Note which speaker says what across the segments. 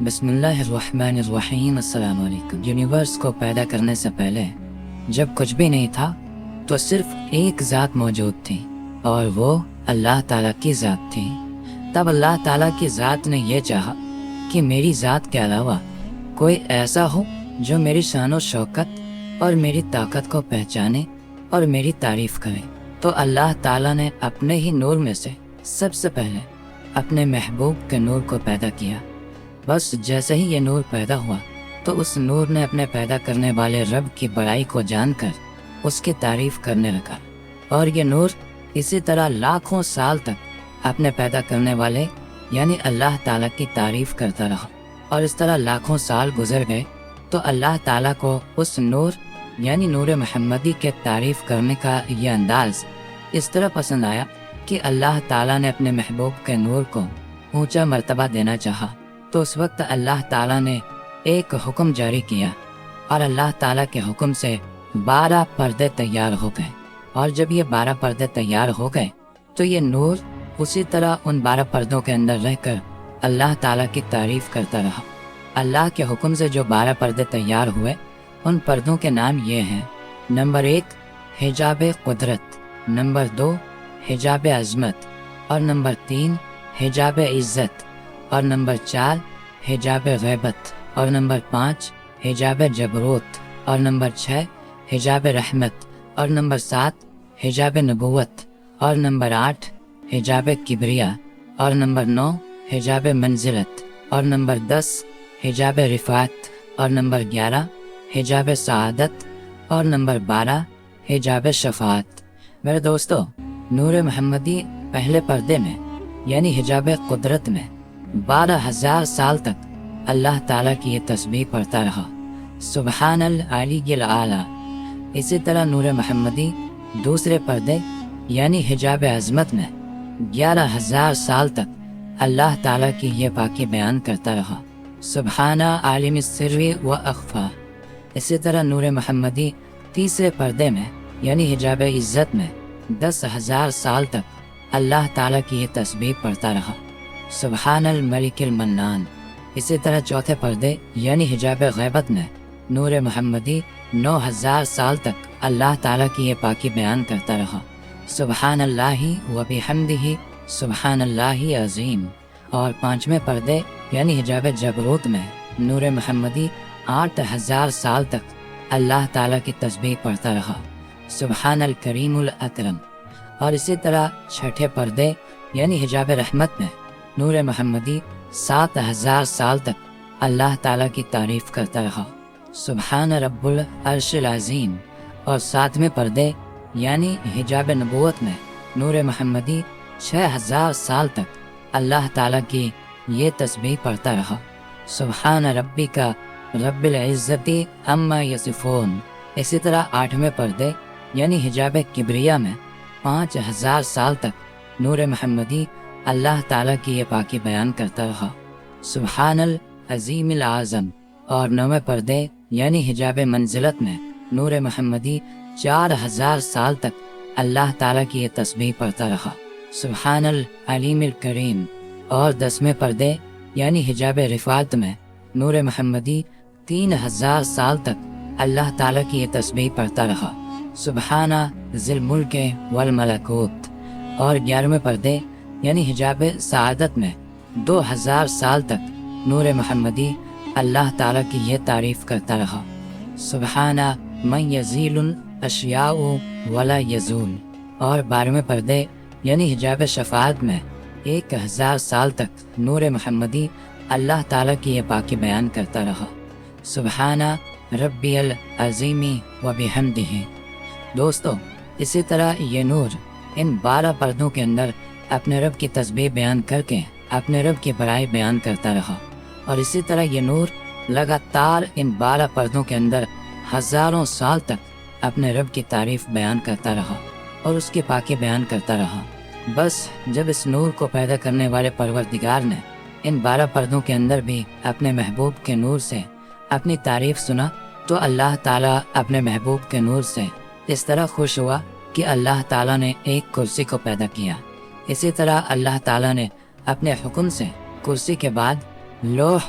Speaker 1: بسم اللہ الرحمن الرحیم۔ السلام علیکم۔ یونیورس کو پیدا کرنے سے پہلے جب کچھ بھی نہیں تھا تو صرف ایک ذات موجود تھی اور وہ اللہ تعالیٰ کی ذات تھی۔ تب اللہ تعالیٰ کی ذات نے یہ چاہا کہ میری ذات کے علاوہ کوئی ایسا ہو جو میری شان و شوکت اور میری طاقت کو پہچانے اور میری تعریف کرے، تو اللہ تعالیٰ نے اپنے ہی نور میں سے سب سے پہلے اپنے محبوب کے نور کو پیدا کیا۔ بس جیسے ہی یہ نور پیدا ہوا تو اس نور نے اپنے پیدا کرنے والے رب کی بڑائی کو جان کر اس کی تعریف کرنے لگا، اور یہ نور اسی طرح لاکھوں سال تک اپنے پیدا کرنے والے یعنی اللہ تعالیٰ کی تعریف کرتا رہا۔ اور اس طرح لاکھوں سال گزر گئے تو اللہ تعالیٰ کو اس نور یعنی نور محمدی کے تعریف کرنے کا یہ انداز اس طرح پسند آیا کہ اللہ تعالیٰ نے اپنے محبوب کے نور کو اونچا مرتبہ دینا چاہا۔ تو اس وقت اللہ تعالیٰ نے ایک حکم جاری کیا، اور اللہ تعالیٰ کے حکم سے 12 پردے تیار ہو گئے۔ اور جب یہ 12 پردے تیار ہو گئے تو یہ نور اسی طرح ان 12 پردوں کے اندر رہ کر اللہ تعالیٰ کی تعریف کرتا رہا۔ اللہ کے حکم سے جو 12 پردے تیار ہوئے ان پردوں کے نام یہ ہیں: نمبر 1 حجاب قدرت، نمبر 2 حجاب عظمت، اور نمبر 3 حجاب عزت، اور نمبر 4 حجاب غیبت، اور نمبر 5 حجاب جبروت، اور نمبر 6 حجاب رحمت، اور نمبر 7 حجاب نبوت، اور نمبر 8 حجاب کبریا، اور نمبر 9 حجاب منزلت، اور نمبر 10 حجاب رفعت، اور نمبر 11 حجاب سعادت، اور نمبر 12 حجاب شفاعت۔ میرے دوستو، نور محمدی پہلے پردے میں یعنی حجاب قدرت میں 12,000 سال تک اللہ تعالیٰ کی یہ تسبیح پڑھتا رہا، سبحان العلی الاعلیٰ۔ اسی طرح نور محمدی دوسرے پردے یعنی حجاب عظمت میں 11,000 سال تک اللہ تعالیٰ کی یہ پاکی بیان کرتا رہا، سبحان عالم السر و اخفا۔ اسی طرح نور محمدی تیسرے پردے میں یعنی حجاب عزت میں 10,000 سال تک اللہ تعالیٰ کی یہ تسبیح پڑھتا رہا، سبحان الملک المنان۔ اسی طرح چوتھے پردے یعنی حجاب غیبت میں نور محمدی 9,000 سال تک اللہ تعالیٰ کی یہ پاکی بیان کرتا رہا، سبحان اللہ و بحمدہ سبحان اللہ عظیم۔ اور پانچویں پردے یعنی حجاب جبروت میں نور محمدی 8,000 سال تک اللہ تعالیٰ کی تسبیح پڑھتا رہا، سبحان الکریم الاکرم۔ اور اسی طرح چھٹے پردے یعنی حجاب رحمت میں نور محمدی 7,000 سال تک اللہ تعالیٰ کی تعریف کرتا رہا، سبحان رب العرش العظیم۔ اور ساتویں پردے یعنی حجاب نبوت میں نور محمدی 6,000 سال تک اللہ تعالیٰ کی یہ تسبیح پڑھتا رہا، سبحان ربک رب العزت عما یصفون۔ اسی طرح آٹھویں پردے یعنی حجاب کبریا میں 5,000 سال تک نور محمدی اللہ تعالیٰ کی یہ پاکی بیان کرتا رہا، سبحان العظیم العظم۔ اور نویں پردے یعنی حجاب منزلت میں نور محمدی 4,000 سال تک اللہ تعالیٰ کی یہ تسبیح پڑھتا رہا، سبحان العلیم الکریم۔ اور 10ویں پردے یعنی حجاب رفعت میں نور محمدی 3,000 سال تک اللہ تعالیٰ کی یہ تسبیح پڑھتا رہا، سبحان ذی الملک والملکوت۔ اور 11ویں پردے یعنی حجاب سعادت میں 2,000 سال تک نور محمدی اللہ تعالیٰ کی یہ تعریف کرتا رہا، سبحان من یزیل الاشیاء ولا یزول۔ اور 12ویں پردے یعنی حجاب شفاعت میں 1,000 سال تک نور محمدی اللہ تعالیٰ کی یہ پاکی بیان کرتا رہا، سبحان ربی العظیم و بحمدہ۔ دوستو، اسی طرح یہ نور ان 12 پردوں کے اندر اپنے رب کی تسبیح بیان کر کے اپنے رب کی بڑائی بیان کرتا رہا، اور اسی طرح یہ نور لگاتار ان 12 پردوں کے اندر ہزاروں سال تک اپنے رب کی تعریف بیان کرتا رہا اور اس کی پاکی بیان کرتا رہا۔ بس جب اس نور کو پیدا کرنے والے پروردگار نے ان 12 پردوں کے اندر بھی اپنے محبوب کے نور سے اپنی تعریف سنا تو اللہ تعالیٰ اپنے محبوب کے نور سے اس طرح خوش ہوا کہ اللہ تعالیٰ نے ایک کرسی کو پیدا کیا۔ اسی طرح اللہ تعالیٰ نے اپنے حکم سے کرسی کے بعد لوح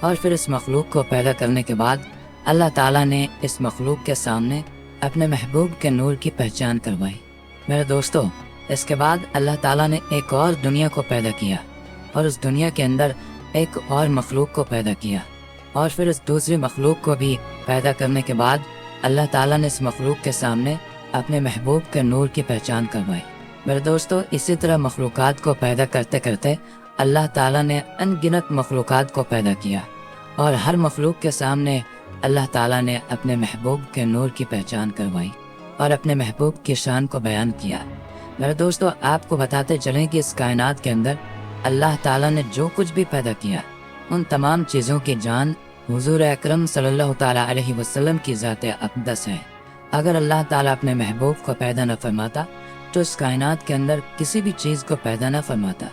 Speaker 1: اور پھر اس مخلوق کو پیدا کرنے کے بعد اللہ تعالیٰ نے اس مخلوق کے سامنے اپنے محبوب کے نور کی پہچان کروائی۔ میرے دوستو، اس کے بعد اللہ تعالیٰ نے ایک اور دنیا کو پیدا کیا اور اس دنیا کے اندر ایک اور مخلوق کو پیدا کیا، اور پھر اس دوسری مخلوق کو بھی پیدا کرنے کے بعد اللہ تعالیٰ نے اس مخلوق کے سامنے اپنے محبوب کے نور کی پہچان کروائی۔ میرے دوستو، اسی طرح مخلوقات کو پیدا کرتے کرتے اللہ تعالیٰ نے ان گنت مخلوقات کو پیدا کیا، اور ہر مخلوق کے سامنے اللہ تعالیٰ نے اپنے محبوب کے نور کی پہچان کروائی اور اپنے محبوب کی شان کو بیان کیا۔ میرے دوستو، آپ کو بتاتے چلیں کہ اس کائنات کے اندر اللہ تعالیٰ نے جو کچھ بھی پیدا کیا، ان تمام چیزوں کی جان حضور اکرم صلی اللہ تعالیٰ علیہ وسلم کی ذات اقدس ہے۔ اگر اللہ تعالیٰ اپنے محبوب کو پیدا نہ فرماتا تو اس کائنات کے اندر کسی بھی چیز کو پیدا نہ فرماتا۔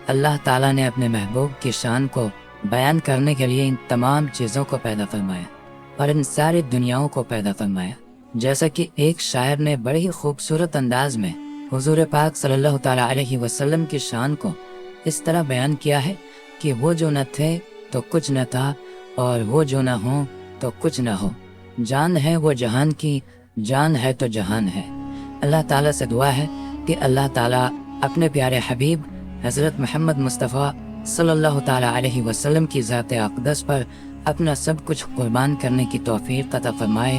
Speaker 1: اللہ تعالیٰ نے اپنے محبوب کی شان کو بیان کرنے کے لیے ان تمام چیزوں کو پیدا فرمایا اور ان ساری دنیاؤں کو پیدا فرمایا۔ جیسا کہ ایک شاعر نے بڑے ہی خوبصورت انداز میں حضور پاک صلی اللہ تعالیٰ علیہ وسلم کی شان کو اس طرح بیان کیا ہے کہ وہ جو نہ تھے تو کچھ نہ تھا، اور وہ جو نہ ہوں تو کچھ نہ ہو، جان ہے وہ جہان کی، جان ہے تو جہان ہے۔ اللہ تعالیٰ سے دعا ہے کہ اللہ تعالیٰ اپنے پیارے حبیب حضرت محمد مصطفیٰ صلی اللہ تعالیٰ علیہ وسلم کی ذات اقدس پر اپنا سب کچھ قربان کرنے کی توفیق عطا فرمائے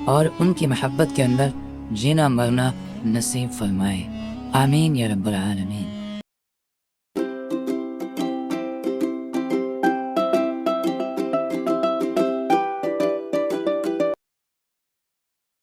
Speaker 1: اور ان کی محبت کے اندر جینا مرنا نصیب فرمائے۔ آمین یا رب العالمین۔